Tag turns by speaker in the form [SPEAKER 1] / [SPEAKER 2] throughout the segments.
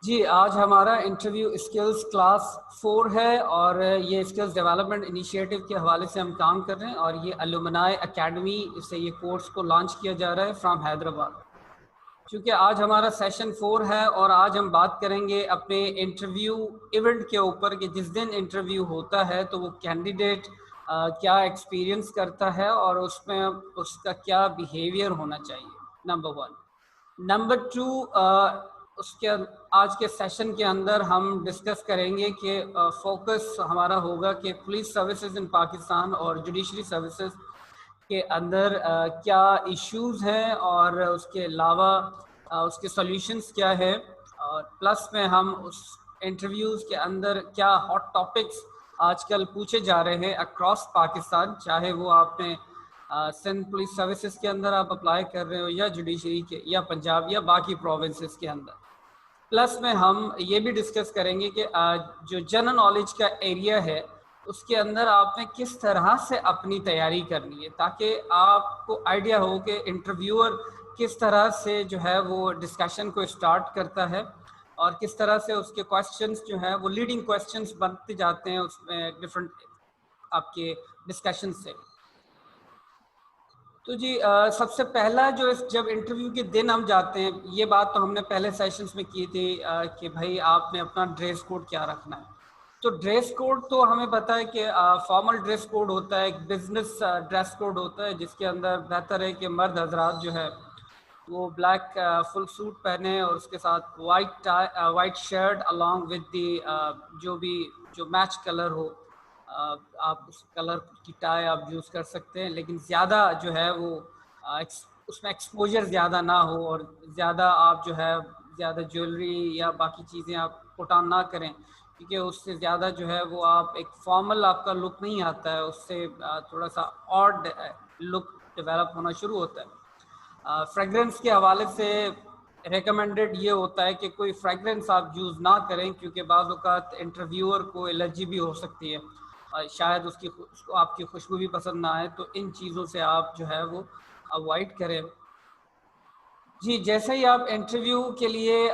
[SPEAKER 1] जी, आज हमारा interview skills class 4 है और ये स्किल्स डेवलपमेंट इनिशिएटिव के हवाले से हम काम कर रहे हैं और ये अलुमनाई एकेडमी से ये कोर्स को लॉन्च किया जा रहा है फ्रॉम हैदराबाद। क्योंकि आज हमारा सेशन 4 है और आज हम बात करेंगे अपने इंटरव्यू इवेंट के ऊपर कि जिस दिन इंटरव्यू होता है तो वो कैंडिडेट क्या एक्सपीरियंस करता है और उसमें उसका क्या बिहेवियर होना चाहिए, नंबर 1। नंबर 2, उसके आज के सेशन के अंदर हम डिस्कस करेंगे कि फोकस हमारा होगा कि पुलिस सर्विसेज इन पाकिस्तान और जुडिशरी सर्विसेज के अंदर क्या इश्यूज हैं और उसके अलावा उसके सॉल्यूशंस क्या है, और प्लस में हम उस इंटरव्यूज़ के अंदर क्या हॉट टॉपिक्स आजकल पूछे जा रहे हैं अक्रॉस पाकिस्तान, चाहे वो आपने सिंध पुलिस सर्विसेज के अंदर आप अप्लाई कर रहे हो या जुडिशरी के या पंजाब या बाकी प्रोविंसेस के अंदर। प्लस में हम ये भी डिस्कस करेंगे कि जो जनरल नॉलेज का एरिया है उसके अंदर आपने किस तरह से अपनी तैयारी करनी है ताकि आपको आइडिया हो कि इंटरव्यूअर किस तरह से जो है वो डिस्कशन को स्टार्ट करता है और किस तरह से उसके क्वेश्चंस जो है वो लीडिंग क्वेश्चंस बनते जाते हैं उसमें डिफरेंट आपके डिस्कशन से। तो जी सबसे पहला जो जब इंटरव्यू के दिन हम जाते हैं, ये बात तो हमने पहले सेशंस में की थी कि भाई आपने अपना ड्रेस कोड क्या रखना है। तो ड्रेस कोड तो हमें पता है कि फॉर्मल ड्रेस कोड होता है, एक बिजनेस ड्रेस कोड होता है जिसके अंदर बेहतर है कि मर्द हजरात जो है वो ब्लैक फुल सूट पहने और उसके साथ white shirt along with the जो भी जो मैच कलर हो, आप उस कलर की टाई आप यूज़ कर सकते हैं, लेकिन ज़्यादा जो है वो उसमें एक्सपोजर ज़्यादा ना हो और ज़्यादा आप जो है ज़्यादा ज्वेलरी या बाकी चीज़ें आप पुट ऑन ना करें, क्योंकि उससे ज़्यादा जो है वो आप एक फॉर्मल आपका लुक नहीं आता है, उससे थोड़ा सा ऑड लुक डेवलप होना शुरू होता है। फ्रेगरेंस के हवाले से रिकमेंडेड ये होता है कि कोई फ्रेगरेंस आप यूज़ ना करें, क्योंकि बाज़ औक़ात इंटरव्यूअर को एलर्जी भी हो सकती है, शायद उसको आपकी खुशबू भी पसंद ना आए, तो इन चीज़ों से आप जो है वो अवॉइड करें। जी, जैसे ही आप इंटरव्यू के लिए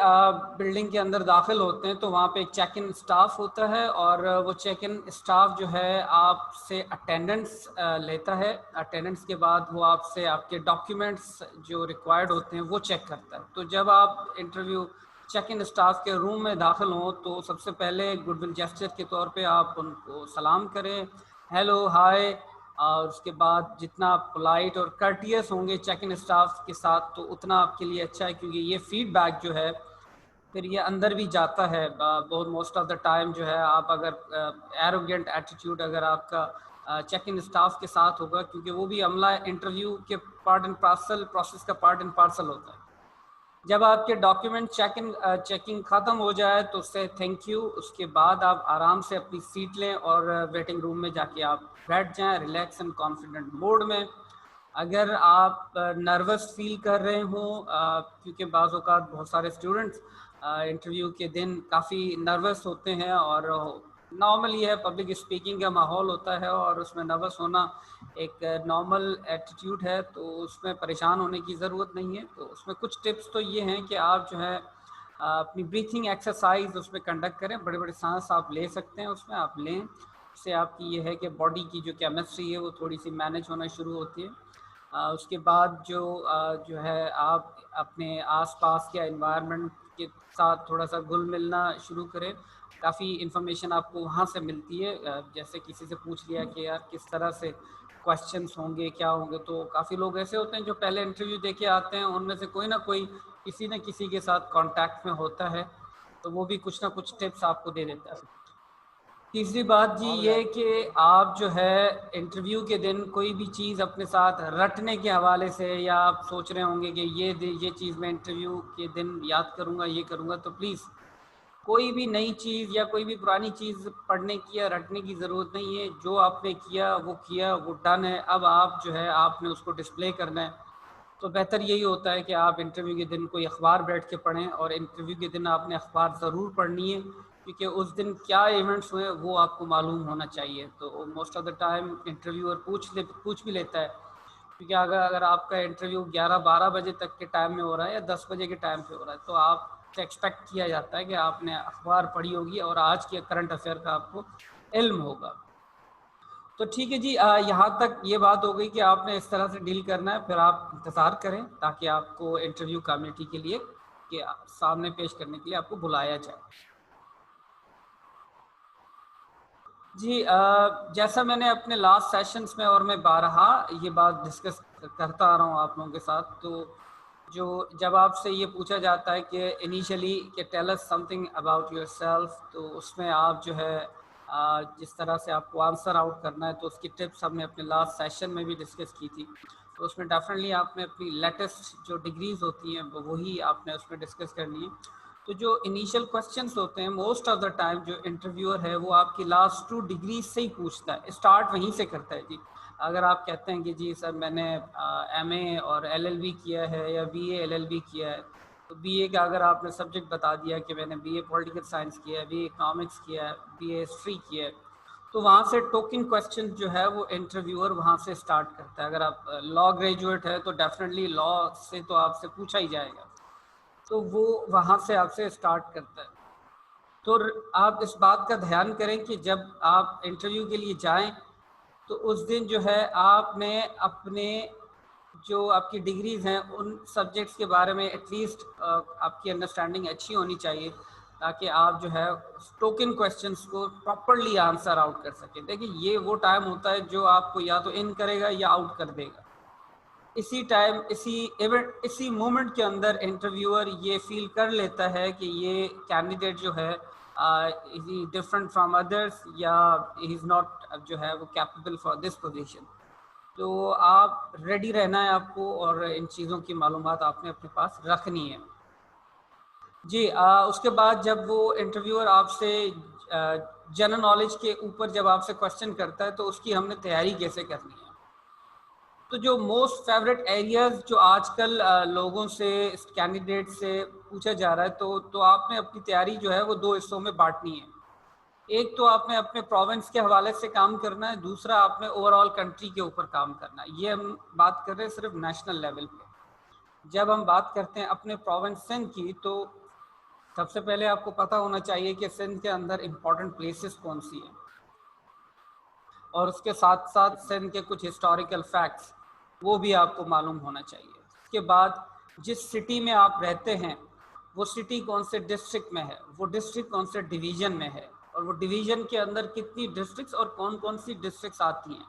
[SPEAKER 1] बिल्डिंग के अंदर दाखिल होते हैं तो वहाँ पे एक चेक इन स्टाफ होता है और वो चेक इन स्टाफ जो है आपसे अटेंडेंस लेता है। अटेंडेंस के बाद वो आपसे आपके डॉक्यूमेंट्स जो रिक्वायर्ड होते हैं वो चेक करता है। तो जब आप इंटरव्यू चेक इन स्टाफ के रूम में दाखिल हों तो सबसे पहले गुडविल जेस्चर के तौर पे आप उनको सलाम करें, हेलो, हाय, और उसके बाद जितना आप पोलाइट और कर्टियस होंगे चेक इन स्टाफ के साथ तो उतना आपके लिए अच्छा है, क्योंकि ये फीडबैक जो है फिर ये अंदर भी जाता है। बहुत मोस्ट ऑफ द टाइम जो है आप अगर एरोगेंट एटीट्यूड अगर आपका चेक इन स्टाफ के साथ होगा, क्योंकि वो भी अमला इंटरव्यू के पार्ट एंड पार्सल प्रोसेस का पार्ट एंड पार्सल होता है। जब आपके डॉक्यूमेंट चेकिंग ख़त्म हो जाए तो उससे थैंक यू, उसके बाद आप आराम से अपनी सीट लें और वेटिंग रूम में जाके आप बैठ जाएं रिलैक्स एंड कॉन्फिडेंट मोड में। अगर आप नर्वस फील कर रहे हों, क्योंकि बाज़ औक़ात बहुत सारे स्टूडेंट्स इंटरव्यू के दिन काफ़ी नर्वस होते हैं और नॉर्मली है, पब्लिक स्पीकिंग का माहौल होता है और उसमें नर्वस होना एक नॉर्मल एटीट्यूड है, तो उसमें परेशान होने की ज़रूरत नहीं है। तो उसमें कुछ टिप्स तो ये हैं कि आप जो है अपनी ब्रीथिंग एक्सरसाइज उसमें कंडक्ट करें, बड़े बड़े सांस आप ले सकते हैं, उसमें आप लें, उससे आपकी ये है कि बॉडी की जो केमिस्ट्री है वो थोड़ी सी मैनेज होना शुरू होती है। उसके बाद जो है आप अपने आसपास के एनवायरनमेंट के साथ थोड़ा सा घुल मिलना शुरू करें। काफ़ी इन्फॉर्मेशन आपको वहाँ से मिलती है, जैसे किसी से पूछ लिया कि यार किस तरह से क्वेश्चंस होंगे, क्या होंगे, तो काफ़ी लोग ऐसे होते हैं जो पहले इंटरव्यू दे के आते हैं, उनमें से कोई ना कोई किसी न किसी के साथ कांटेक्ट में होता है, तो वो भी कुछ ना कुछ टिप्स आपको दे देता है। तीसरी बात जी ये कि आप जो है इंटरव्यू के दिन कोई भी चीज़ अपने साथ रटने के हवाले से, या आप सोच रहे होंगे कि ये चीज़ मैं इंटरव्यू के दिन याद करूँगा, ये करूँगा, तो प्लीज़ कोई भी नई चीज़ या कोई भी पुरानी चीज़ पढ़ने की या रटने की ज़रूरत नहीं है। जो आपने किया वो डन है। अब आप जो है आपने उसको डिस्प्ले करना है। तो बेहतर यही होता है कि आप इंटरव्यू के दिन कोई अखबार बैठ के पढ़ें, और इंटरव्यू के दिन आपने अखबार ज़रूर पढ़नी है, क्योंकि उस दिन क्या इवेंट्स हुए वो आपको मालूम होना चाहिए। तो most of the time interviewer पूछ भी लेता है, क्योंकि अगर अगर आपका इंटरव्यू 11-12 बजे तक के टाइम में हो रहा है या 10 बजे के टाइम पे हो रहा है, तो आप आपसे एक्सपेक्ट किया जाता है कि आपने अखबार पढ़ी होगी और आज के करंट अफेयर का आपको इल्म होगा। तो ठीक है जी, यहाँ तक ये बात हो गई कि आपने इस तरह से डील करना है। फिर आप इंतज़ार करें ताकि आपको इंटरव्यू कमेटी के लिए के सामने पेश करने के लिए आपको बुलाया जाए। जी, जैसा मैंने अपने लास्ट सेशंस में और मैं बारहा ये बात डिस्कस करता आ रहा हूँ आप लोगों के साथ, तो जो जब आपसे ये पूछा जाता है कि इनिशियली कि tell us something about yourself, तो उसमें आप जो है जिस तरह से आपको आंसर आउट करना है, तो उसकी टिप्स हमने अपने लास्ट सेशन में भी डिस्कस की थी। तो उसमें डेफिनेटली आपने अपनी लेटेस्ट जो डिग्रीज होती हैं वही आपने उसमें डिस्कस करनी है। तो जो इनिशियल क्वेश्चंस होते हैं मोस्ट ऑफ द टाइम जो इंटरव्यूअर है वो आपकी लास्ट 2 डिग्री से ही पूछता है, स्टार्ट वहीं से करता है जी। अगर आप कहते हैं कि जी सर मैंने एमए और एलएलबी किया है या बीए एलएलबी किया है, तो बीए का अगर आपने सब्जेक्ट बता दिया कि मैंने बीए पॉलिटिकल साइंस किया है, बीए इकोनॉमिक्स किया है, बीए हिस्ट्री किया है, तो वहाँ से टोकन क्वेश्चन जो है वो इंटरव्यूअर वहाँ से स्टार्ट करता है। अगर आप लॉ ग्रेजुएट है तो डेफिनेटली लॉ से तो आपसे पूछा ही जाएगा, तो वो वहाँ से आपसे स्टार्ट करता है। तो आप इस बात का ध्यान करें कि जब आप इंटरव्यू के लिए जाएं तो उस दिन जो है आपने अपने जो आपकी डिग्रीज हैं उन सब्जेक्ट्स के बारे में एटलीस्ट आपकी अंडरस्टैंडिंग अच्छी होनी चाहिए, ताकि आप जो है टोकन क्वेश्चंस को प्रॉपरली आंसर आउट कर सकें। देखिए ये वो टाइम होता है जो आपको या तो इन करेगा या आउट कर देगा। इसी टाइम इसी मोमेंट के अंदर इंटरव्यूअर ये फील कर लेता है कि ये कैंडिडेट जो है डिफरेंट फ्रॉम अदर्स या इज नॉट जो है वो कैपेबल फॉर दिस पोजीशन। तो आप रेडी रहना है आपको और इन चीज़ों की मालूमात आपने अपने पास रखनी है जी। उसके बाद जब वो इंटरव्यूअर आपसे जनरल नॉलेज के ऊपर जब आपसे क्वेश्चन करता है तो उसकी हमने तैयारी कैसे करनी है। तो जो मोस्ट फेवरेट एरियाज जो आजकल लोगों से कैंडिडेट से पूछा जा रहा है, तो आपने अपनी तैयारी जो है वो 2 हिस्सों में बांटनी है। एक तो आपने अपने प्रोविंस के हवाले से काम करना है, दूसरा आपने ओवरऑल कंट्री के ऊपर काम करना है। ये हम बात कर रहे हैं सिर्फ नेशनल लेवल पे। जब हम बात करते हैं अपने प्रोविंस सिंध की, तो सबसे पहले आपको पता होना चाहिए कि सिंध के अंदर इम्पोर्टेंट प्लेसेस कौन सी हैं, और उसके साथ साथ सिंध के कुछ हिस्टोरिकल फैक्ट्स वो भी आपको मालूम होना चाहिए। उसके बाद जिस सिटी में आप रहते हैं वो सिटी कौन से डिस्ट्रिक्ट में है, वो डिस्ट्रिक्ट कौन से डिवीज़न में है, और वो डिवीज़न के अंदर कितनी डिस्ट्रिक्ट्स और कौन कौन सी डिस्ट्रिक्ट्स आती हैं,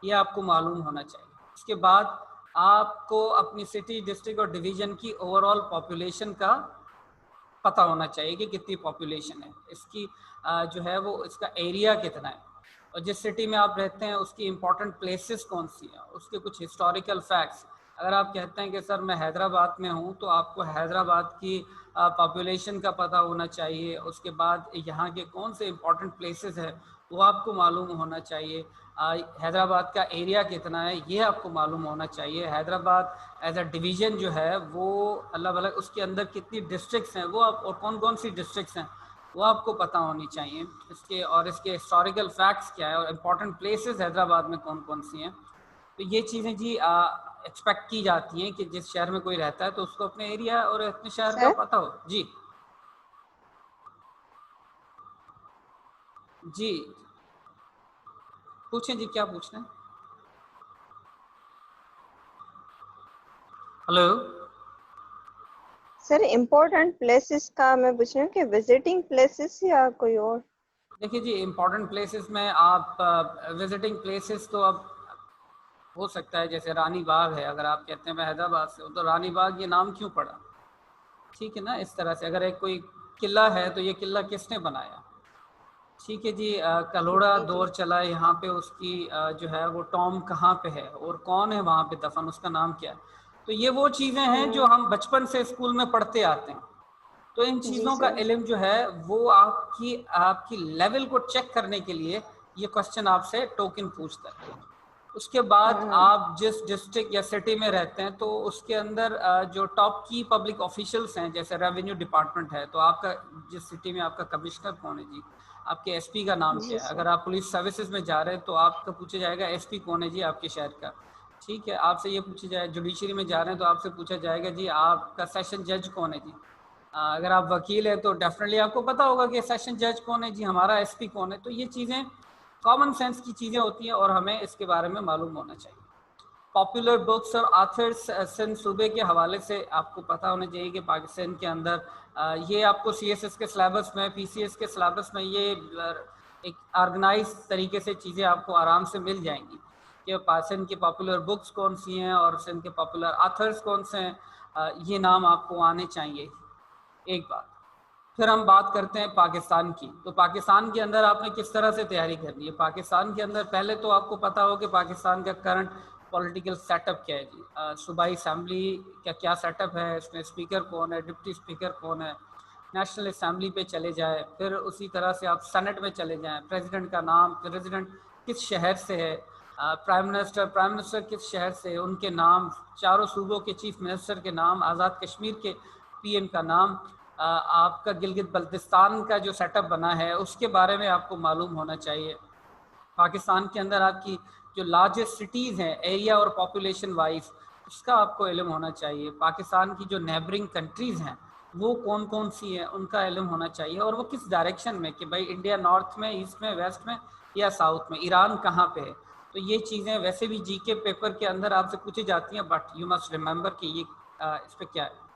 [SPEAKER 1] ये आपको मालूम होना चाहिए। उसके बाद आपको अपनी सिटी, डिस्ट्रिक्ट और डिवीज़न की ओवरऑल पॉपुलेशन का पता होना चाहिए कि कितनी पॉपुलेशन है इसकी, जो है वो इसका एरिया कितना है, और जिस सिटी में आप रहते हैं उसकी इम्पोर्टेंट प्लेसेस कौन सी हैं, उसके कुछ हिस्टोरिकल फैक्ट्स। अगर आप कहते हैं कि सर मैं हैदराबाद में हूँ, तो आपको हैदराबाद की पॉपुलेशन का पता होना चाहिए। उसके बाद यहाँ के कौन से इम्पोर्टेंट प्लेसेस है वो आपको मालूम होना चाहिए। हैदराबाद का एरिया कितना है ये आपको मालूम होना चाहिए। हैदराबाद एज अ डिवीज़न जो है वो अलग अलग, उसके अंदर कितनी डिस्ट्रिक्ट्स हैं वो आप, और कौन कौन सी डिस्ट्रिक्ट्स हैं वो आपको पता होनी चाहिए। इसके हिस्टोरिकल फैक्ट्स क्या है और इम्पोर्टेंट प्लेसेस हैदराबाद में कौन कौन सी हैं। तो ये चीज़ें जी एक्सपेक्ट की जाती हैं कि जिस शहर में कोई रहता है तो उसको अपने एरिया और अपने शहर का पता हो। जी जी पूछें जी, क्या पूछना है। हेलो
[SPEAKER 2] सर, इम्पोर्टेंट प्लेसेस का मैं पूछ रही हूँ कि विजिटिंग प्लेसेस या कोई और।
[SPEAKER 1] देखिए जी, इम्पोर्टेंट प्लेसेस में आप विजिटिंग प्लेसेस तो अब हो सकता है, जैसे रानी बाग है। अगर आप कहते हैं मैं हैदराबाद से हूँ तो रानी बाग ये नाम क्यों पड़ा, ठीक है ना। इस तरह से अगर एक कोई किला है तो ये किला किसने बनाया, ठीक है जी। कलोड़ा
[SPEAKER 2] जी जी।
[SPEAKER 1] दौर चला यहाँ पे, उसकी जो है वो टॉम कहाँ पे है और कौन है वहाँ पे दफन, उसका नाम क्या है। तो ये वो चीज़ें हैं जो हम बचपन से स्कूल में पढ़ते आते हैं। तो इन
[SPEAKER 2] जी
[SPEAKER 1] चीज़ों का
[SPEAKER 2] सर।
[SPEAKER 1] इल्म जो है वो आपकी आपकी लेवल को चेक करने के लिए ये क्वेश्चन आपसे टोकन पूछता है। उसके बाद आप जिस डिस्ट्रिक्ट या सिटी में रहते हैं तो उसके अंदर जो टॉप की पब्लिक ऑफिशियल्स हैं, जैसे रेवेन्यू डिपार्टमेंट है, तो आपका जिस सिटी में आपका कमिश्नर कौन है जी, आपके एसपी का नाम
[SPEAKER 2] जी
[SPEAKER 1] क्या है।
[SPEAKER 2] सर।
[SPEAKER 1] अगर आप पुलिस सर्विसेज में जा रहे हैं तो आपका पूछा जाएगा एसपी कौन है जी आपके शहर का, ठीक है। आपसे ये पूछा जाए, जुडिशरी में जा रहे हैं तो आपसे पूछा जाएगा जी आपका सेशन जज कौन है जी, अगर आप वकील हैं तो डेफिनेटली आपको पता होगा कि सेशन जज कौन है जी, हमारा एसपी कौन है। तो ये चीज़ें कॉमन सेंस की चीज़ें होती हैं और हमें इसके बारे में मालूम होना चाहिए। पॉपुलर बुक्स और आथर्स सिंध सूबे के हवाले से आपको पता होना चाहिए कि पाकिस्तान के अंदर ये आपको सीएसएस के सिलेबस में, पीसीएस के सिलेबस में ये एक ऑर्गेनाइज तरीके से चीज़ें आपको आराम से मिल जाएंगी कि सिंध की पॉपुलर बुक्स कौन सी हैं और सिंध के पॉपुलर आथर्स कौन से हैं, ये नाम आपको आने चाहिए। एक बात। फिर हम बात करते हैं पाकिस्तान की। तो पाकिस्तान के अंदर आपने किस तरह से तैयारी करनी है। पाकिस्तान के अंदर पहले तो आपको पता हो कि पाकिस्तान का करंट पॉलिटिकल सेटअप क्या है जी। सूबाई असम्बली का क्या सेटअप है, इसमें स्पीकर कौन है, डिप्टी स्पीकर कौन है। नेशनल असम्बली पे चले जाए, फिर उसी तरह से आप सेनेट में चले जाएं, प्रेसिडेंट का नाम, प्रेसिडेंट किस शहर से है, प्राइम मिनिस्टर किस शहर से है, उनके नाम, चारों सूबों के चीफ मिनिस्टर के नाम, आज़ाद कश्मीर के पीएम का नाम, आपका गिलगित बल्तिस्तान का जो सेटअप बना है उसके बारे में आपको मालूम होना चाहिए। पाकिस्तान के अंदर आपकी जो लार्जेस्ट सिटीज़ हैं एरिया और पॉपुलेशन वाइज, उसका आपको इल्म होना चाहिए। पाकिस्तान की जो नेबरिंग कंट्रीज़ हैं वो कौन कौन सी हैं उनका इल्म होना चाहिए, और वो किस डायरेक्शन में, कि भाई इंडिया नॉर्थ में, ईस्ट में, वेस्ट में या साउथ में, ईरान कहाँ पे है। तो ये चीज़ें वैसे भी जीके पेपर के अंदर आपसे पूछी जाती हैं, बट यू मस्ट रिमेंबर कि ये इस पर क्या है।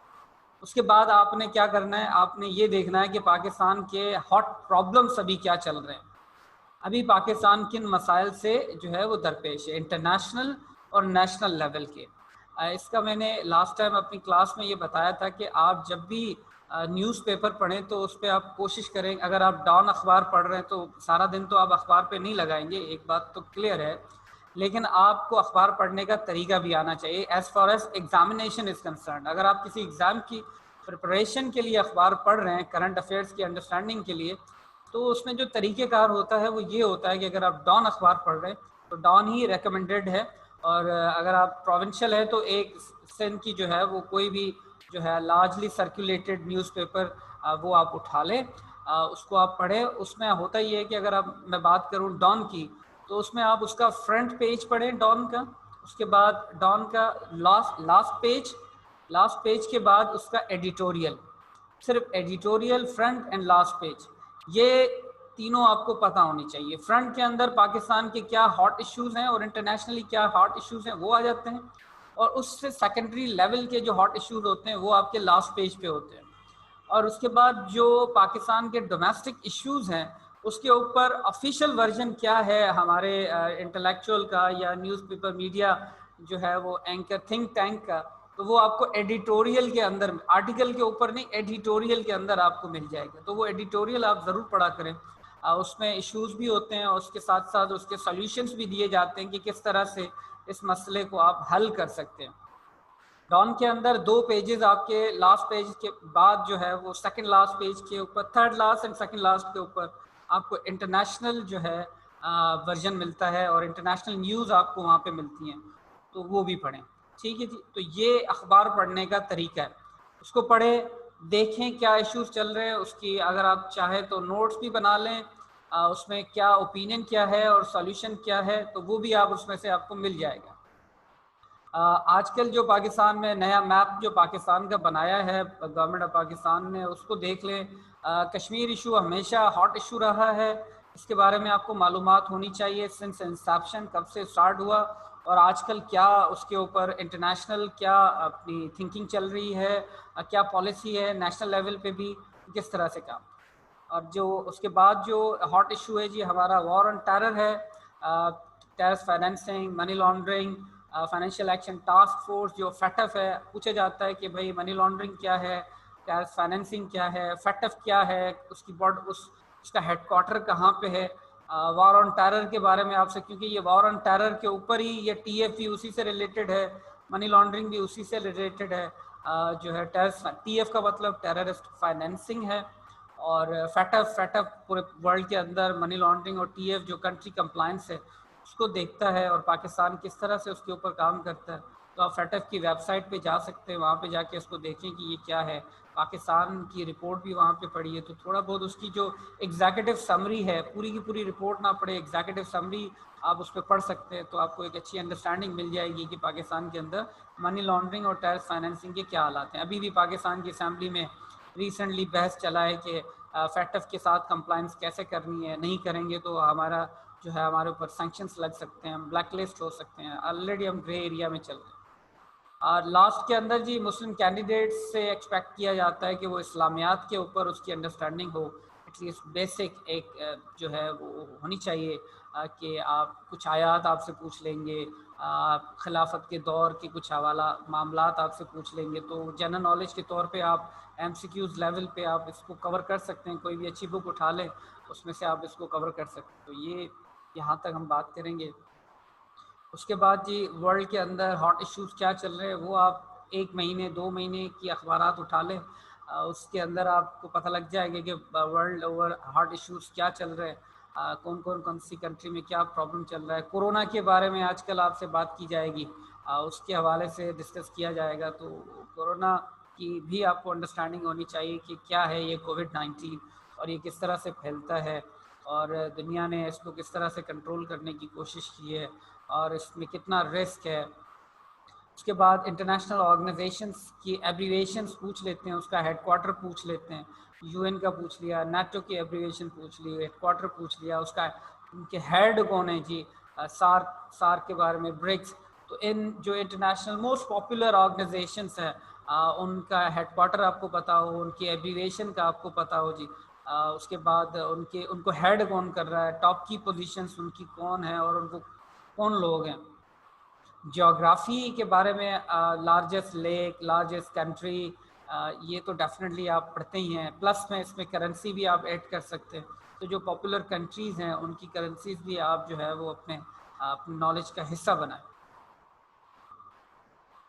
[SPEAKER 1] उसके बाद आपने क्या करना है, आपने ये देखना है कि पाकिस्तान के हॉट प्रॉब्लम्स अभी क्या चल रहे हैं, अभी पाकिस्तान किन मसाइल से जो है वो दरपेश है, इंटरनेशनल और नेशनल लेवल के। इसका मैंने लास्ट टाइम अपनी क्लास में ये बताया था कि आप जब भी न्यूज़पेपर पढ़ें तो उस पर आप कोशिश करें, अगर आप डॉन अखबार पढ़ रहे हैं तो सारा दिन तो आप अखबार पे नहीं लगाएंगे, एक बात तो क्लियर है, लेकिन आपको अखबार पढ़ने का तरीका भी आना चाहिए as far as examination is concern. अगर आप किसी एग्ज़ाम की प्रिपरेशन के लिए अखबार पढ़ रहे हैं, करंट अफेयर्स की अंडरस्टैंडिंग के लिए, तो उसमें जो तरीक़ेकार होता है वो ये होता है कि अगर आप डॉन अखबार पढ़ रहे हैं तो डॉन ही रेकमेंडेड है, और अगर आप प्रोविंशियल है तो एक सिंध की जो है वो कोई भी जो है लार्जली सर्कुलेटेड न्यूज़पेपर वो आप उठा लें, उसको आप पढ़ें। उसमें होता ही है कि अगर आप, मैं बात करूँ डॉन की, तो उसमें आप उसका फ्रंट पेज पढ़ें डॉन का, उसके बाद डॉन का लास्ट पेज के बाद उसका एडिटोरियल, सिर्फ editorial, front end last page, ये तीनों आपको पता होनी चाहिए। फ्रंट के अंदर पाकिस्तान के क्या हॉट इश्यूज हैं और इंटरनेशनली क्या हॉट इश्यूज हैं वो आ जाते हैं, और उससे सेकेंडरी लेवल के जो हॉट इश्यूज होते हैं वो आपके लास्ट पेज पे होते हैं। और उसके बाद जो पाकिस्तान के डोमेस्टिक इश्यूज हैं उसके ऊपर ऑफिशियल वर्जन क्या है हमारे इंटेलेक्चुअल का या न्यूज़पेपर मीडिया जो है वो एंकर थिंक टैंक का, तो वो आपको एडिटोरियल के अंदर, आर्टिकल के ऊपर नहीं, एडिटोरियल के अंदर आपको मिल जाएगा। तो वो एडिटोरियल आप ज़रूर पढ़ा करें, उसमें इश्यूज भी होते हैं और उसके साथ साथ उसके सॉल्यूशंस भी दिए जाते हैं कि किस तरह से इस मसले को आप हल कर सकते हैं। डॉन के अंदर 2 पेजेस आपके लास्ट पेज के बाद जो है वो सेकंड लास्ट पेज के ऊपर, third last and second last के ऊपर आपको इंटरनेशनल जो है वर्जन मिलता है और इंटरनेशनल न्यूज़ आपको वहाँ पे मिलती हैं, तो वो भी पढ़ें। ठीक है जी। तो ये अखबार पढ़ने का तरीका है, उसको पढ़ें, देखें क्या इश्यूज चल रहे हैं, उसकी अगर आप चाहें तो नोट्स भी बना लें, उसमें क्या ओपिनियन क्या है और सॉल्यूशन क्या है, तो वो भी आप उसमें से आपको मिल जाएगा। आजकल जो पाकिस्तान में नया मैप जो पाकिस्तान का बनाया है गवर्नमेंट ऑफ पाकिस्तान ने, उसको देख लें। कश्मीर इशू हमेशा हॉट इशू रहा है, इसके बारे में आपको मालूमात होनी चाहिए सिंस इंसेप्शन, कब से स्टार्ट हुआ और आजकल क्या उसके ऊपर इंटरनेशनल क्या अपनी थिंकिंग चल रही है, क्या पॉलिसी है नेशनल लेवल पे भी, किस तरह से काम। और जो उसके बाद जो हॉट इशू है जी हमारा वॉर ऑन टेरर है, terror financing, money laundering, financial action task force जो फैटफ है, पूछा जाता है कि भाई मनी लॉन्ड्रिंग क्या है, टेरर फाइनेंसिंग क्या है, फैटफ क्या है, उसकी बोर्ड उसका हेडक्वार्टर कहाँ पे है। वॉर ऑन टेरर के बारे में आपसे, क्योंकि ये वॉर ऑन टेरर के ऊपर ही ये टीएफ भी उसी से रिलेटेड है, मनी लॉन्ड्रिंग भी उसी से रिलेटेड है। जो है टीएफ का मतलब टेररिस्ट फाइनेंसिंग है, और फैटफ पूरे वर्ल्ड के अंदर मनी लॉन्ड्रिंग और टीएफ जो कंट्री कंप्लायंस है उसको देखता है और पाकिस्तान किस तरह से उसके ऊपर काम करता है। तो आप फैटफ की वेबसाइट पे जा सकते हैं, वहाँ पे जाके उसको देखें कि ये क्या है। पाकिस्तान की रिपोर्ट भी वहाँ पे पढ़ी है, तो थोड़ा बहुत उसकी जो एग्जीक्यूटिव समरी है, पूरी की पूरी रिपोर्ट ना पढ़े, एग्जीक्यूटिव समरी आप उस पर पढ़ सकते हैं, तो आपको एक अच्छी अंडरस्टैंडिंग मिल जाएगी कि पाकिस्तान के अंदर मनी लॉन्ड्रिंग और टेरर फाइनेंसिंग के क्या हालात हैं। अभी भी पाकिस्तान की असम्बली में रिसेंटली बहस चला है कि फैटफ के साथ कंप्लायंस कैसे करनी है, नहीं करेंगे तो हमारा जो है हमारे ऊपर सैंक्शंस लग सकते हैं, ब्लैक लिस्ट हो सकते हैं। ऑलरेडी हम ग्रे एरिया में चल रहे हैं। और लास्ट के अंदर जी मुस्लिम कैंडिडेट से एक्सपेक्ट किया जाता है कि वो इस्लामियात के ऊपर उसकी अंडरस्टैंडिंग हो, एटलीस्ट बेसिक एक जो है वो होनी चाहिए कि आप कुछ आयात आपसे पूछ लेंगे, खिलाफत के दौर के कुछ हवाला मामलात आपसे पूछ लेंगे, तो जनरल नॉलेज के तौर पे आप MCQs लेवल पे आप इसको कवर कर सकते हैं। कोई भी अच्छी बुक उठा लें उसमें से आप इसको कवर कर सकते हैं। तो ये यहाँ तक हम बात करेंगे। उसके बाद जी वर्ल्ड के अंदर हॉट इश्यूज क्या चल रहे हैं वो आप 1 महीने 2 महीने की अखबारात उठा लें, उसके अंदर आपको पता लग जाएगा कि वर्ल्ड ओवर हॉट इश्यूज क्या चल रहे हैं, कौन सी कंट्री में क्या प्रॉब्लम चल रहा है। कोरोना के बारे में आजकल आपसे बात की जाएगी, उसके हवाले से डिस्कस किया जाएगा। तो कोरोना की भी आपको अंडरस्टैंडिंग होनी चाहिए कि क्या है ये कोविड-19 और ये किस तरह से फैलता है और दुनिया ने इसको किस तरह से कंट्रोल करने की कोशिश की है और इसमें कितना रिस्क है। उसके बाद इंटरनेशनल ऑर्गेनाइजेशंस की एब्रीवेशंस पूछ लेते हैं, उसका हेडक्वार्टर पूछ लेते हैं। UN का पूछ लिया, नाटो की एब्रीवेशन पूछ ली, हेडक्वार्टर पूछ लिया, उसका उनके हेड कौन है जी, सार्क के बारे में, ब्रिक्स। तो इन जो इंटरनेशनल मोस्ट पॉपुलर ऑर्गेनाइजेशंस है उनका हेडक्वार्टर आपको पता हो, उनकी एब्रीवेशन का आपको पता हो जी। उसके बाद उनको हेड कौन कर रहा है, टॉप की पोजीशंस उनकी कौन है और उनको कौन लोग हैं। जियोग्राफी के बारे में लार्जेस्ट लेक, लार्जेस्ट कंट्री, ये तो डेफिनेटली आप पढ़ते ही हैं। प्लस में इसमें करेंसी भी आप ऐड कर सकते हैं। तो जो पॉपुलर कंट्रीज़ हैं उनकी करेंसीज भी आप जो है वो अपने नॉलेज का हिस्सा बनाएं।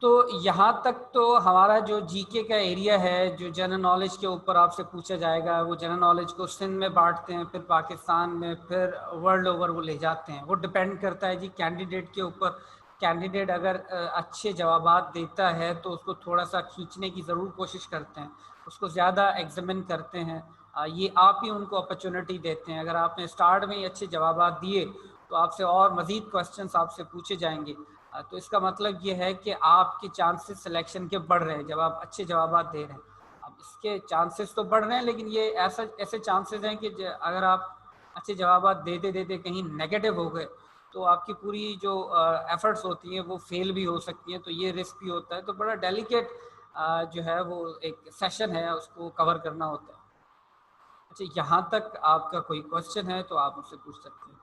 [SPEAKER 1] तो यहाँ तक तो हमारा जो जीके का एरिया है, जो जनरल नॉलेज के ऊपर आपसे पूछा जाएगा, वो जनरल नॉलेज को सिंध में बांटते हैं, फिर पाकिस्तान में, फिर वर्ल्ड ओवर वो ले जाते हैं। वो डिपेंड करता है जी कैंडिडेट के ऊपर। कैंडिडेट अगर अच्छे जवाबात देता है तो उसको थोड़ा सा खींचने की ज़रूर कोशिश करते हैं, उसको ज़्यादा एग्जामिन करते हैं। ये आप ही उनको अपॉर्चुनिटी देते हैं। अगर आपने स्टार्ट में ही अच्छे जवाबात दिए तो आपसे और मज़ीद क्वेश्चंस आपसे पूछे जाएंगे। तो इसका मतलब ये है कि आपके चांसेस सिलेक्शन के बढ़ रहे हैं जब आप अच्छे जवाब दे रहे हैं। अब इसके चांसेस तो बढ़ रहे हैं, लेकिन ये ऐसे चांसेस हैं कि अगर आप अच्छे जवाब देते देते कहीं नेगेटिव हो गए तो आपकी पूरी जो एफर्ट्स होती हैं वो फेल भी हो सकती हैं। तो ये रिस्क भी होता है। तो बड़ा डेलिकेट जो है वो एक सेशन है, उसको कवर करना होता है। अच्छा, यहाँ तक आपका कोई क्वेश्चन है तो आप मुझसे पूछ सकते हैं।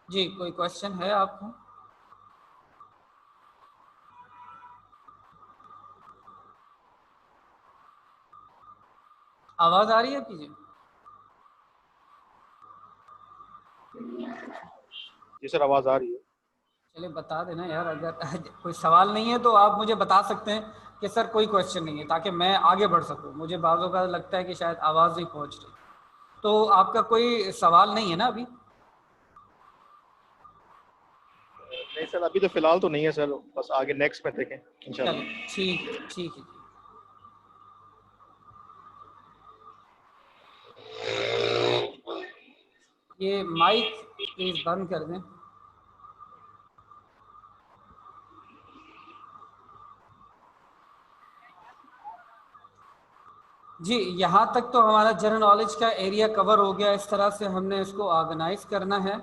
[SPEAKER 1] जी, कोई क्वेश्चन है आपको? आवाज आ रही है पीछे?
[SPEAKER 3] जी सर, आवाज आ रही है।
[SPEAKER 1] चलिए बता देना यार, अगर कोई सवाल नहीं है तो आप मुझे बता सकते हैं कि सर कोई क्वेश्चन नहीं है, ताकि मैं आगे बढ़ सकूं। मुझे बाज़ों का लगता है कि शायद आवाज़ नहीं पहुंच रही। तो आपका कोई सवाल नहीं है ना अभी?
[SPEAKER 3] नहीं सर, अभी तो फिलहाल तो नहीं है सर, बस आगे नेक्स्ट में देखें इंशाल्लाह।
[SPEAKER 1] चलिए ठीक ठीक है जी। ये माइक प्लीज बंद कर दें। जी, यहाँ तक तो हमारा जनरल नॉलेज का एरिया कवर हो गया। इस तरह से हमने इसको ऑर्गेनाइज करना है।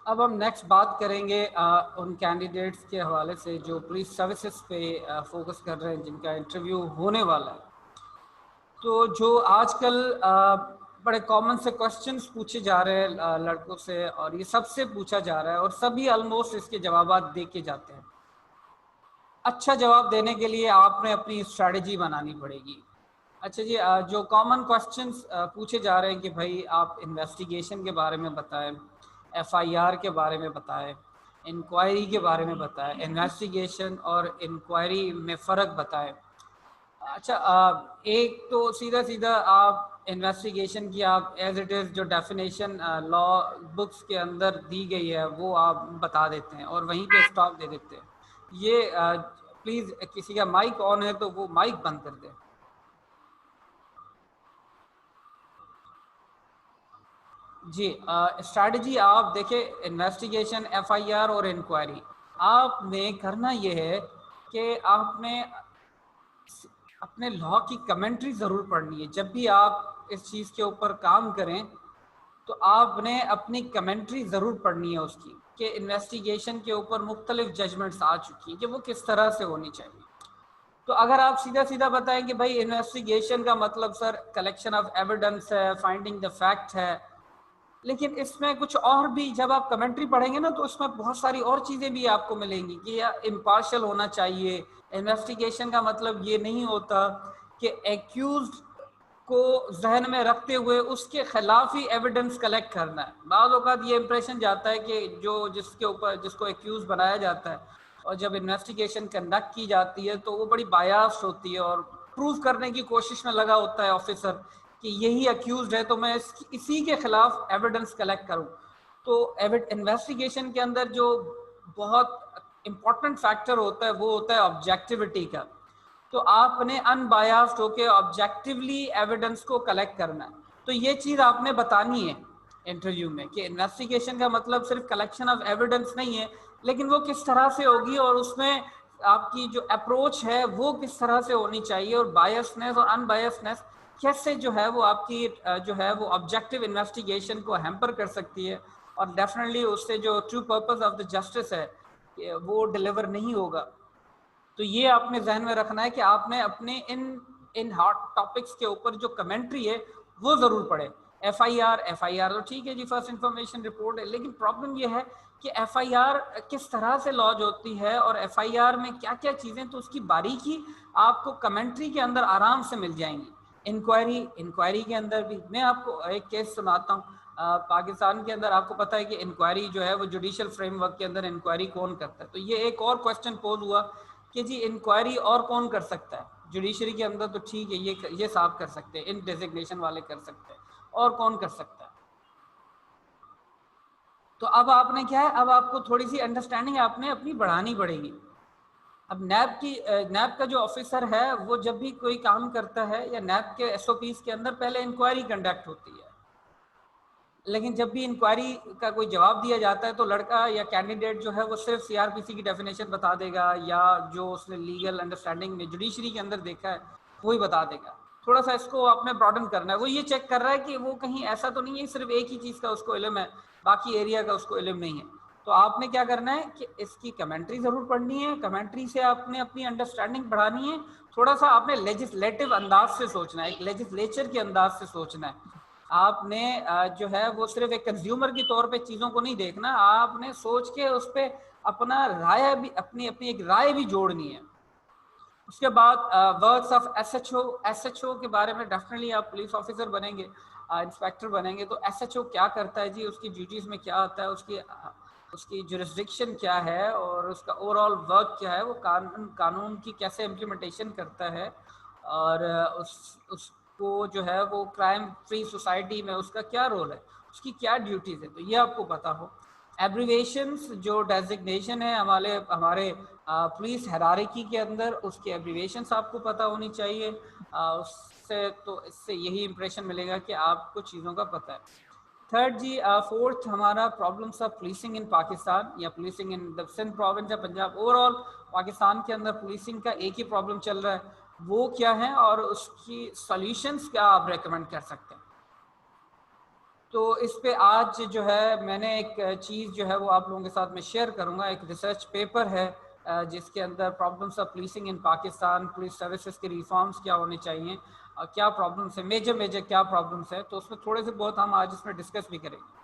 [SPEAKER 1] अब हम नेक्स्ट बात करेंगे उन कैंडिडेट्स के हवाले से जो पुलिस सर्विसेज पे फोकस कर रहे हैं, जिनका इंटरव्यू होने वाला है। तो जो आजकल बड़े कॉमन से क्वेश्चंस पूछे जा रहे हैं लड़कों से, और ये सबसे पूछा जा रहा है और सभी ऑलमोस्ट इसके जवाब दे के जाते हैं। अच्छा जवाब देने के लिए आपने अपनी स्ट्रैटेजी बनानी पड़ेगी। अच्छा जी, जो कॉमन क्वेश्चंस पूछे जा रहे हैं कि भाई आप इन्वेस्टिगेशन के बारे में बताएं, FIR के बारे में बताएं, इंक्वायरी के बारे में बताएं, इन्वेस्टिगेशन और इंक्वायरी में फ़र्क बताएं। अच्छा, एक तो सीधा सीधा आप इन्वेस्टिगेशन की आप एज इट इज़ जो डेफिनेशन लॉ बुक्स के अंदर दी गई है वो आप बता देते हैं और वहीं पे स्टॉप दे देते हैं। ये प्लीज किसी का माइक ऑन है तो वो माइक बंद कर दे। जी स्ट्रैटेजी आप देखिए, इन्वेस्टिगेशन, एफआईआर और इंक्वायरी, आपने करना ये है कि आपने अपने लॉ की कमेंट्री ज़रूर पढ़नी है। जब भी आप इस चीज़ के ऊपर काम करें तो आपने अपनी कमेंट्री ज़रूर पढ़नी है उसकी, कि इन्वेस्टिगेशन के ऊपर मुख्तलिफ जजमेंट्स आ चुकी हैं कि वो किस तरह से होनी चाहिए। तो अगर आप सीधा सीधा बताएं कि भाई इन्वेस्टिगेशन का मतलब सर कलेक्शन ऑफ एविडेंस है, फाइंडिंग द फैक्ट है, लेकिन इसमें कुछ और भी, जब आप कमेंट्री पढ़ेंगे ना तो उसमें बहुत सारी और चीज़ें भी आपको मिलेंगी कि यह इम्पार्शियल होना चाहिए। इन्वेस्टिगेशन का मतलब ये नहीं होता कि एक्यूज्ड को जहन में रखते हुए उसके खिलाफ ही एविडेंस कलेक्ट करना है। बाज़ औक़ात ये इंप्रेशन जाता है कि जो जिसके ऊपर जिसको एक्यूज बनाया जाता है और जब इन्वेस्टिगेशन कंडक्ट की जाती है तो वो बड़ी बायास होती है और प्रूव करने की कोशिश में लगा होता है ऑफिसर कि यही अक्यूज्ड है तो मैं इसी के खिलाफ एविडेंस कलेक्ट करूं। तो इन्वेस्टिगेशन के अंदर जो बहुत इंपॉर्टेंट फैक्टर होता है वो होता है ऑब्जेक्टिविटी का। तो आपने अनबायास्ड होकर ऑब्जेक्टिवली एविडेंस को कलेक्ट करना है। तो ये चीज़ आपने बतानी है इंटरव्यू में कि इन्वेस्टिगेशन का मतलब सिर्फ कलेक्शन ऑफ एविडेंस नहीं है, लेकिन वो किस तरह से होगी और उसमें आपकी जो अप्रोच है वो किस तरह से होनी चाहिए, और बायसनेस और अनबायसनेस कैसे जो है वो आपकी जो है वो ऑब्जेक्टिव इन्वेस्टिगेशन को हैम्पर कर सकती है, और डेफिनेटली उससे जो true purpose of the justice है वो डिलीवर नहीं होगा। तो ये आपने जहन में रखना है कि आपने अपने इन हॉट टॉपिक्स के ऊपर जो कमेंट्री है वो जरूर पढ़े। एफआईआर तो ठीक है जी, फर्स्ट इंफॉर्मेशन रिपोर्ट है, लेकिन प्रॉब्लम ये है कि एफआईआर किस तरह से लॉन्च होती है और एफआईआर में क्या क्या चीजें, तो उसकी बारीकी आपको कमेंट्री के अंदर आराम से मिल जाएंगी। इंक्वायरी के अंदर भी मैं आपको एक केस सुनाता हूँ। पाकिस्तान के अंदर आपको पता है कि इंक्वायरी जो है वो जुडिशियल फ्रेमवर्क के अंदर इंक्वायरी कौन करता है। तो ये एक और क्वेश्चन पोज हुआ कि जी इंक्वायरी और कौन कर सकता है जुडिशरी के अंदर, तो ठीक है ये साहब कर सकते हैं, इन डेजिग्नेशन वाले कर सकते हैं, और कौन कर सकता है। तो अब आपने क्या है, अब आपको थोड़ी सी अंडरस्टैंडिंग आपने अपनी बढ़ानी पड़ेगी। अब नैब का जो ऑफिसर है वो जब भी कोई काम करता है या नैब के एसओपीज के अंदर पहले इंक्वायरी कंडक्ट होती है, लेकिन जब भी इंक्वायरी का कोई जवाब दिया जाता है तो लड़का या कैंडिडेट जो है वो सिर्फ सीआरपीसी की डेफिनेशन बता देगा या जो उसने लीगल अंडरस्टैंडिंग में जुडिशरी के अंदर देखा है वही बता देगा। थोड़ा सा इसको आपने ब्रॉडन करना है। वो ये चेक कर रहा है कि वो कहीं ऐसा तो नहीं है सिर्फ एक ही चीज़ का उसको इल्म है, बाकी एरिया का उसको इल्म नहीं है। तो आपने क्या करना है कि इसकी कमेंट्री ज़रूर पढ़नी है, कमेंट्री से आपने अपनी अंडरस्टैंडिंग बढ़ानी है। थोड़ा सा आपने लेजिस्लेटिव अंदाज से सोचना है, एक लेजिस्लेचर के अंदाज से सोचना है। आपने जो है वो सिर्फ एक कंज्यूमर के तौर पे चीज़ों को नहीं देखना, आपने सोच के उस पर अपना राय भी अपनी एक राय भी जोड़नी है। उसके बाद वर्क्स ऑफ एसएचओ के बारे में डेफिनेटली आप पुलिस ऑफिसर बनेंगे, इंस्पेक्टर बनेंगे तो एसएचओ क्या करता है जी, उसकी ड्यूटीज़ में क्या आता है, उसकी जुरिस्डिक्शन क्या है और उसका ओवरऑल वर्क क्या है, वो कानून की कैसे इम्प्लीमेंटेशन करता है, और उसको जो है वो क्राइम फ्री सोसाइटी में उसका क्या रोल है, उसकी क्या ड्यूटीज़ है, तो ये आपको पता हो। एब्रीवेशंस जो डेजिग्नेशन है हमारे पुलिस हायरार्की के अंदर, उसकी एब्रीवेशंस आपको पता होनी चाहिए। इससे यही इंप्रेशन मिलेगा कि आपको चीज़ों का पता है। थर्ड जी, फोर्थ हमारा problems of policing in Pakistan या policing in the Sindh province या पंजाब। ओवरऑल पाकिस्तान के अंदर पुलिसिंग का एक ही प्रॉब्लम चल रहा है, वो क्या है और उसकी सॉल्यूशंस क्या आप रेकमेंड कर सकते हैं। तो इस पे आज जो है मैंने एक चीज़ जो है वो आप लोगों के साथ में शेयर करूंगा। एक रिसर्च पेपर है जिसके अंदर problems of policing in Pakistan, police services के रिफॉर्म्स क्या होने चाहिए और क्या प्रॉब्लम्स है, मेजर क्या प्रॉब्लम्स है, तो उसमें थोड़े से बहुत हम आज इसमें डिस्कस भी करेंगे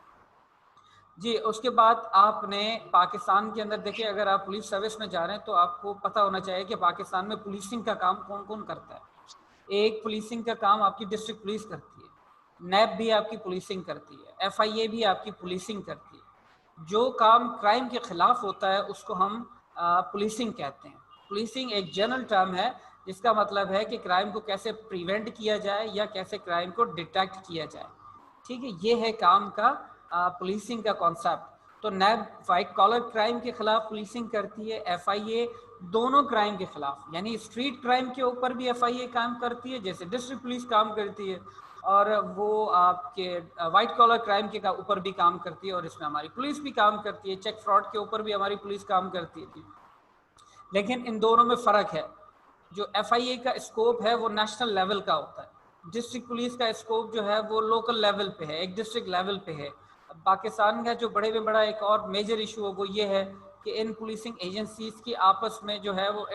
[SPEAKER 1] जी। उसके बाद आपने पाकिस्तान के अंदर देखिए, अगर आप पुलिस सर्विस में जा रहे हैं तो आपको पता होना चाहिए कि पाकिस्तान में पुलिसिंग का काम कौन कौन करता है। एक पुलिसिंग का काम आपकी डिस्ट्रिक्ट पुलिस करती है, नैब भी आपकी पुलिसिंग करती है, एफआईए भी आपकी पुलिसिंग करती है। जो काम क्राइम के खिलाफ होता है उसको हम पुलिसिंग कहते हैं। पुलिसिंग एक जनरल टर्म है जिसका मतलब है कि क्राइम को कैसे प्रिवेंट किया जाए या कैसे क्राइम को डिटेक्ट किया जाए, ठीक है। ये है काम का पुलिसिंग का कॉन्सेप्ट। तो तो नैब वाइट कॉलर क्राइम के खिलाफ पुलिसिंग करती है, एफआईए दोनों क्राइम के खिलाफ, यानी स्ट्रीट क्राइम के ऊपर भी एफआईए काम करती है जैसे डिस्ट्रिक्ट पुलिस काम करती है, और वो आपके वाइट कॉलर क्राइम के ऊपर भी काम करती है, और इसमें हमारी पुलिस भी काम करती है, चेक फ्रॉड के ऊपर भी हमारी पुलिस काम करती है। लेकिन इन दोनों में फ़र्क है। जो एफआईए का स्कोप है वो नेशनल लेवल का होता है, डिस्ट्रिक्ट पुलिस का स्कोप जो है वो लोकल लेवल पे है, एक डिस्ट्रिक्ट लेवल पे है। पाकिस्तान का जो बड़े में बड़ा एक और मेजर इशू है वो ये है कि इन पुलिसिंग एजेंसीज की आपस में जो है वो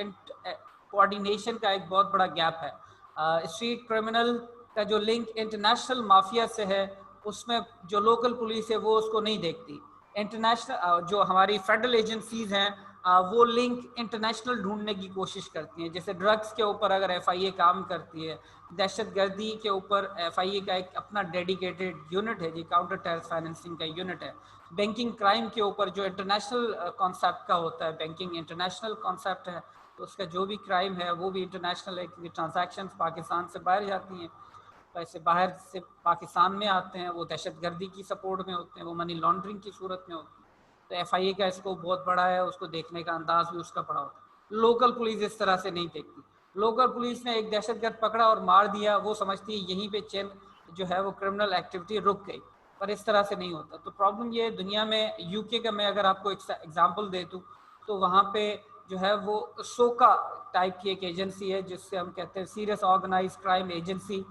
[SPEAKER 1] कोऑर्डिनेशन का एक बहुत बड़ा गैप है। स्ट्रीट क्रिमिनल का जो लिंक इंटरनेशनल माफिया से है, उसमें जो लोकल पुलिस है वो उसको नहीं देखती। इंटरनेशनल जो हमारी फेडरल एजेंसीज हैं वो लिंक इंटरनेशनल ढूंढने की कोशिश करती हैं। जैसे ड्रग्स के ऊपर अगर एफआईए काम करती है, दहशतगर्दी के ऊपर एफआईए का एक अपना डेडिकेटेड यूनिट है जी, काउंटर टेरर फाइनेंसिंग का यूनिट है। बैंकिंग क्राइम के ऊपर जो इंटरनेशनल कॉन्सेप्ट का होता है, बैंकिंग इंटरनेशनल कॉन्सेप्ट है, तो उसका जो भी क्राइम है वो भी इंटरनेशनल है, क्योंकि ट्रांजैक्शंस पाकिस्तान से बाहर जाती हैं, पैसे बाहर से पाकिस्तान में आते हैं, वो दहशतगर्दी की सपोर्ट में होते हैं, वो मनी लॉन्ड्रिंग की सूरत में होते हैं। तो एफआईए का स्कोप बहुत बड़ा है, उसको देखने का अंदाज भी उसका बड़ा होता है। लोकल पुलिस इस तरह से नहीं देखती। लोकल पुलिस ने एक दहशतगर्द पकड़ा और मार दिया, वो समझती है यहीं पे चेन जो है वो क्रिमिनल एक्टिविटी रुक गई, पर इस तरह से नहीं होता। तो प्रॉब्लम ये है, दुनिया में यूके का मैं अगर आपको एग्जाम्पल दे दूँ तो वहाँ पे जो है वो सोका टाइप की एक एजेंसी है, जिससे हम कहते हैं सीरियस ऑर्गेनाइज क्राइम एजेंसी।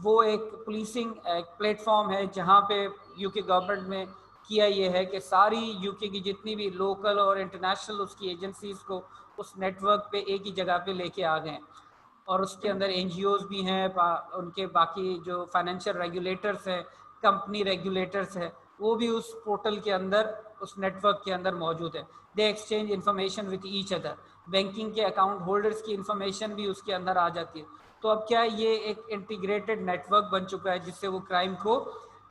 [SPEAKER 1] वो एक पुलिसिंग एक प्लेटफॉर्म है जहाँ पे यूके गवर्नमेंट में किया ये है कि सारी यूके की जितनी भी लोकल और इंटरनेशनल उसकी एजेंसीज को उस नेटवर्क पे एक ही जगह पे लेके आ गए, और उसके अंदर एनजीओज भी हैं, उनके बाकी जो फाइनेंशियल रेगुलेटर्स हैं, कंपनी रेगुलेटर्स हैं, वो भी उस पोर्टल के अंदर, उस नेटवर्क के अंदर मौजूद है। दे exchange information with each other, banking के अकाउंट होल्डर्स की इन्फॉर्मेशन भी उसके अंदर आ जाती है। तो अब क्या ये एक इंटीग्रेटेड नेटवर्क बन चुका है जिससे वो क्राइम को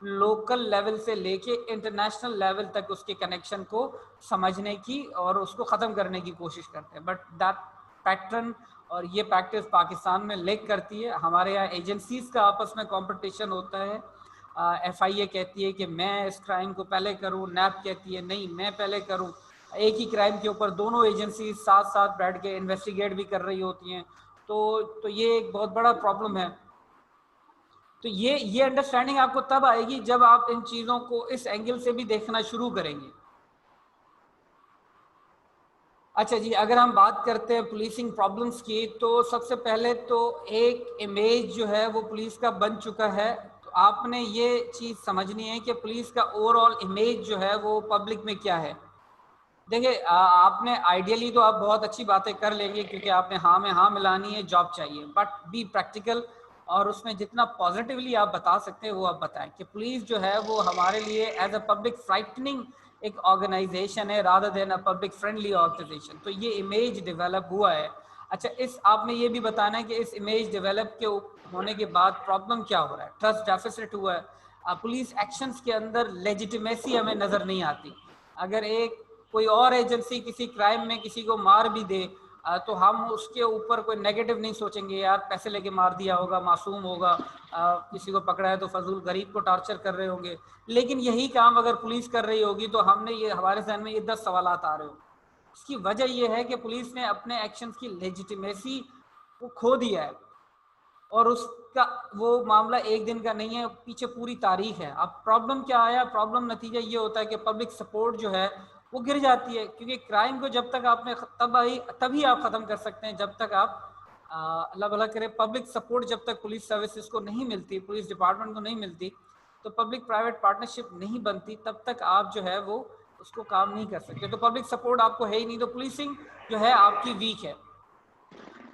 [SPEAKER 1] लोकल लेवल से लेके इंटरनेशनल लेवल तक उसके कनेक्शन को समझने की और उसको ख़त्म करने की कोशिश करते हैं। बट दैट पैटर्न और ये प्रैक्टिस पाकिस्तान में लेक करती है। हमारे यहाँ एजेंसीज का आपस में कंपटीशन होता है। एफआईए कहती है कि मैं इस क्राइम को पहले करूं, नैब कहती है नहीं मैं पहले करूं। एक ही क्राइम के ऊपर दोनों एजेंसी साथ साथ बैठ के इन्वेस्टिगेट भी कर रही होती हैं। तो ये एक बहुत बड़ा प्रॉब्लम है। तो ये अंडरस्टैंडिंग आपको तब आएगी जब आप इन चीज़ों को इस एंगल से भी देखना शुरू करेंगे। अच्छा जी, अगर हम बात करते हैं पुलिसिंग प्रॉब्लम्स की, तो सबसे पहले तो एक इमेज जो है वो पुलिस का बन चुका है। तो आपने ये चीज़ समझनी है कि पुलिस का ओवरऑल इमेज जो है वो पब्लिक में क्या है। देखिए, आपने आइडियली तो आप बहुत अच्छी बातें कर लेंगे क्योंकि आपने हाँ में हाँ मिलानी है, जॉब चाहिए, बट बी प्रैक्टिकल, और उसमें जितना पॉजिटिवली आप बता सकते हैं वो आप बताएं कि पुलिस जो है वो हमारे लिए एज अ पब्लिक फ्राइटनिंग एक ऑर्गेनाइजेशन है rather than a public friendly organization. तो ये इमेज डेवलप हुआ है। अच्छा, इस आपने ये भी बताना है कि इस इमेज डेवलप के होने के बाद प्रॉब्लम क्या हो रहा है। ट्रस्ट डेफिसिट हुआ है, पुलिस एक्शंस के अंदर लेजिटिमेसी हमें नज़र नहीं आती। अगर एक कोई और एजेंसी किसी क्राइम में किसी को मार भी दे तो हम उसके ऊपर कोई नेगेटिव नहीं सोचेंगे, यार पैसे लेके मार दिया होगा, मासूम होगा, किसी को पकड़ा है तो फजूल गरीब को टार्चर कर रहे होंगे। लेकिन यही काम अगर पुलिस कर रही होगी तो हमने ये हमारे जहन में ये 10 सवालात आ रहे हो। इसकी वजह यह है कि पुलिस ने अपने एक्शंस की लेजिटिमेसी को खो दिया है, और उसका वो मामला एक दिन का नहीं है, पीछे पूरी तारीख है। अब प्रॉब्लम क्या आया, प्रॉब्लम नतीजा ये होता है कि पब्लिक सपोर्ट जो है वो गिर जाती है, क्योंकि क्राइम को जब तक आपने तभी आप ख़त्म कर सकते हैं जब तक आप अल्लाह भला करे पब्लिक सपोर्ट जब तक पुलिस सर्विसेज को नहीं मिलती, पुलिस डिपार्टमेंट को नहीं मिलती, तो पब्लिक प्राइवेट पार्टनरशिप नहीं बनती, तब तक आप जो है वो उसको काम नहीं कर सकते। तो पब्लिक सपोर्ट आपको है ही नहीं, तो पुलिसिंग जो है आपकी वीक है।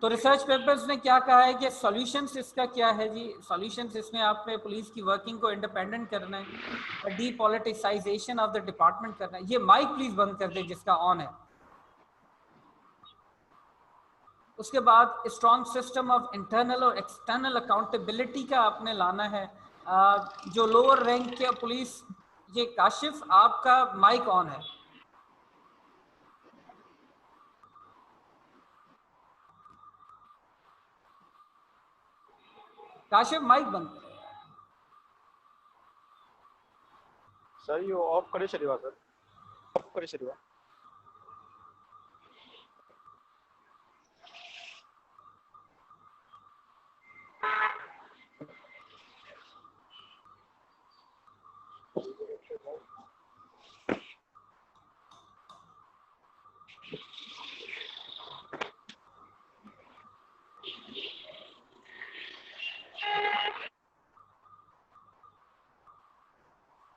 [SPEAKER 1] तो रिसर्च पेपर्स ने क्या कहा है कि सॉल्यूशंस इसका क्या है जी। सॉल्यूशंस इसमें आपने पुलिस की वर्किंग को इंडिपेंडेंट करना है, डीपॉलिटिसाइजेशन ऑफ द डिपार्टमेंट करना है। ये माइक प्लीज बंद कर दे जिसका ऑन है। उसके बाद स्ट्रॉन्ग सिस्टम ऑफ इंटरनल और एक्सटर्नल अकाउंटेबिलिटी का आपने लाना है। जो लोअर रैंक के पुलिस, ये काशिफ आपका माइक ऑन है। काशिफ माइक बंद करें।
[SPEAKER 3] सर ये ऑफ करे चलिए सर। करे शुरू।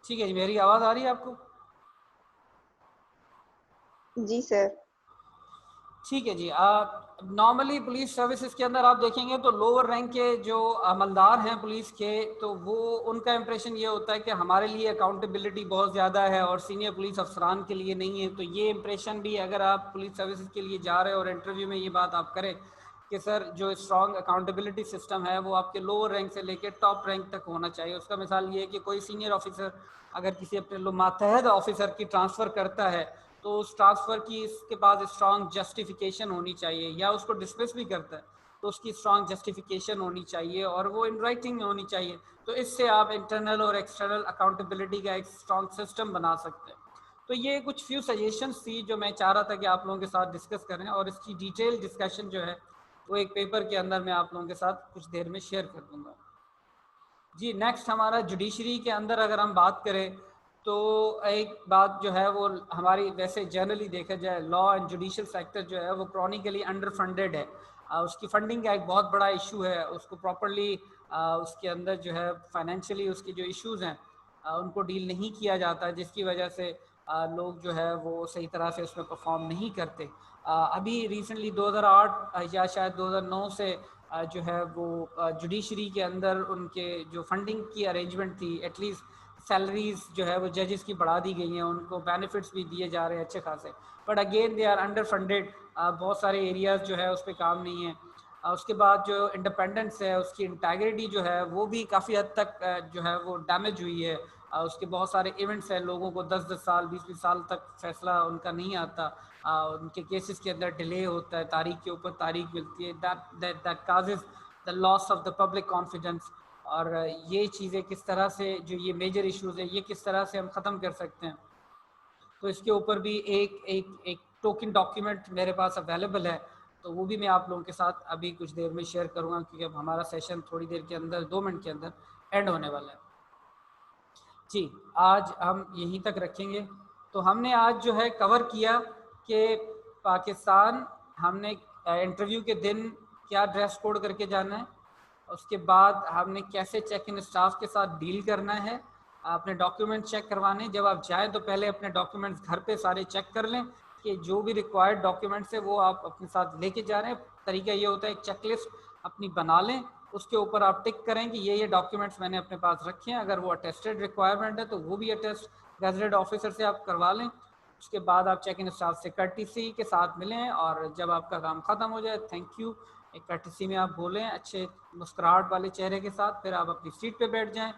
[SPEAKER 1] ठीक है जी, मेरी आवाज आ रही है आपको?
[SPEAKER 2] जी सर।
[SPEAKER 1] ठीक है जी। नॉर्मली पुलिस सर्विसेज के अंदर आप देखेंगे तो लोअर रैंक के जो अमलदार हैं पुलिस के, तो वो उनका इंप्रेशन ये होता है कि हमारे लिए अकाउंटेबिलिटी बहुत ज़्यादा है और सीनियर पुलिस अफसरान के लिए नहीं है। तो ये इंप्रेशन भी, अगर आप पुलिस सर्विसेज के लिए जा रहे हो और इंटरव्यू में ये बात आप करें कि सर जो स्ट्रॉन्ग अकाउंटेबिलिटी सिस्टम है वो आपके लोअर रैंक से लेकर टॉप रैंक तक होना चाहिए। उसका मिसाल ये है कि कोई सीनियर ऑफिसर अगर किसी अपने मातहत ऑफिसर की ट्रांसफ़र करता है तो उस ट्रांसफ़र की इसके पास स्ट्रॉन्ग जस्टिफिकेशन होनी चाहिए, या उसको डिसमिस भी करता है तो उसकी स्ट्रॉन्ग जस्टिफिकेशन होनी चाहिए और वो इन राइटिंग में होनी चाहिए। तो इससे आप इंटरनल और एक्सटर्नल अकाउंटेबिलिटी का एक स्ट्रॉन्ग सिस्टम बना सकते हैं। तो ये कुछ फ्यू सजेशंस थी जो मैं चाह रहा था कि आप लोगों के साथ डिस्कस करें, और इसकी डिटेल डिस्कशन जो है वो एक पेपर के अंदर मैं आप लोगों के साथ कुछ देर में शेयर कर दूंगा। जी, नेक्स्ट हमारा जुडिशरी के अंदर अगर हम बात करें तो एक बात जो है वो हमारी, वैसे जनरली देखा जाए लॉ एंड जुडिशियल सेक्टर जो है वो क्रॉनिकली अंडर फंडेड है। उसकी फंडिंग का एक बहुत बड़ा इशू है। उसको प्रॉपरली उसके अंदर जो है फाइनेंशियली उसके जो इश्यूज हैं उनको डील नहीं किया जाता, जिसकी वजह से लोग जो है वो सही तरह से उसमें परफॉर्म नहीं करते। अभी रिसेंटली 2008 या शायद 2009 से जो है वो जुडिशरी के अंदर उनके जो फंडिंग की अरेंजमेंट थी, एटलीस्ट सैलरीज जो है वो जजेस की बढ़ा दी गई हैं, उनको बेनिफिट्स भी दिए जा रहे हैं अच्छे खासे, but again they are under funded. बहुत सारे एरियाज जो है उस पर काम नहीं है। उसके बाद जो इंडिपेंडेंस है, उसकी इंटेग्रिटी जो है वो भी काफ़ी हद तक जो है वो डैमेज हुई है। उसके बहुत सारे इवेंट्स हैं, लोगों को 10-10 साल 20-20 साल तक फैसला उनका नहीं आता। उनके केसेस के अंदर डिले होता है, तारीख के ऊपर तारीख मिलती है। That causes the loss of the public confidence. और ये चीज़ें किस तरह से, जो ये मेजर इश्यूज है, ये किस तरह से हम ख़त्म कर सकते हैं, तो इसके ऊपर भी एक टोकन डॉक्यूमेंट मेरे पास अवेलेबल है। तो वो भी मैं आप लोगों के साथ अभी कुछ देर में शेयर करूँगा, क्योंकि अब हमारा सेशन थोड़ी देर के अंदर 2 मिनट के अंदर एंड होने वाला है। जी, आज हम यहीं तक रखेंगे। तो हमने आज जो है कवर किया कि पाकिस्तान, हमने इंटरव्यू के दिन क्या ड्रेस कोड करके जाना है, उसके बाद हमने कैसे चेक इन स्टाफ के साथ डील करना है, अपने डॉक्यूमेंट चेक करवाने। जब आप जाएं तो पहले अपने डॉक्यूमेंट्स घर पे सारे चेक कर लें कि जो भी रिक्वायर्ड डॉक्यूमेंट्स है वो आप अपने साथ लेके जा रहे हैं। तरीका ये होता है एक चेकलिस्ट अपनी बना लें, उसके ऊपर आप टिक करें कि ये डॉक्यूमेंट्स मैंने अपने पास रखे हैं। अगर वो अटेस्टेड रिक्वायरमेंट है तो वो भी अटेस्ट गैजेटेड ऑफिसर से आप करवा लें। उसके बाद आप चेक इन स्टाफ से कर्टिसी के साथ मिलें, और जब आपका काम ख़त्म हो जाए थैंक यू एक कर्टिसी में आप बोलें अच्छे मुस्कुराहट वाले चेहरे के साथ। फिर आप अपनी सीट पे बैठ जाएं।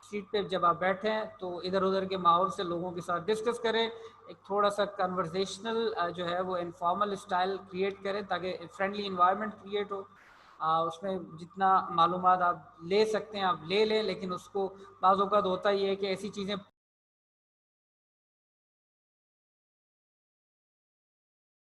[SPEAKER 1] सीट पे जब आप बैठें तो इधर उधर के माहौल से लोगों के साथ डिस्कस करें, एक थोड़ा सा कन्वर्सेशनल जो है वो इनफॉर्मल स्टाइल क्रिएट करें ताकि फ्रेंडली इन्वायरमेंट क्रिएट हो। उसमें जितना मालूमात आप ले सकते हैं आप ले लें, लेकिन उसको बाज़ औक़ात होता ही है कि ऐसी चीज़ें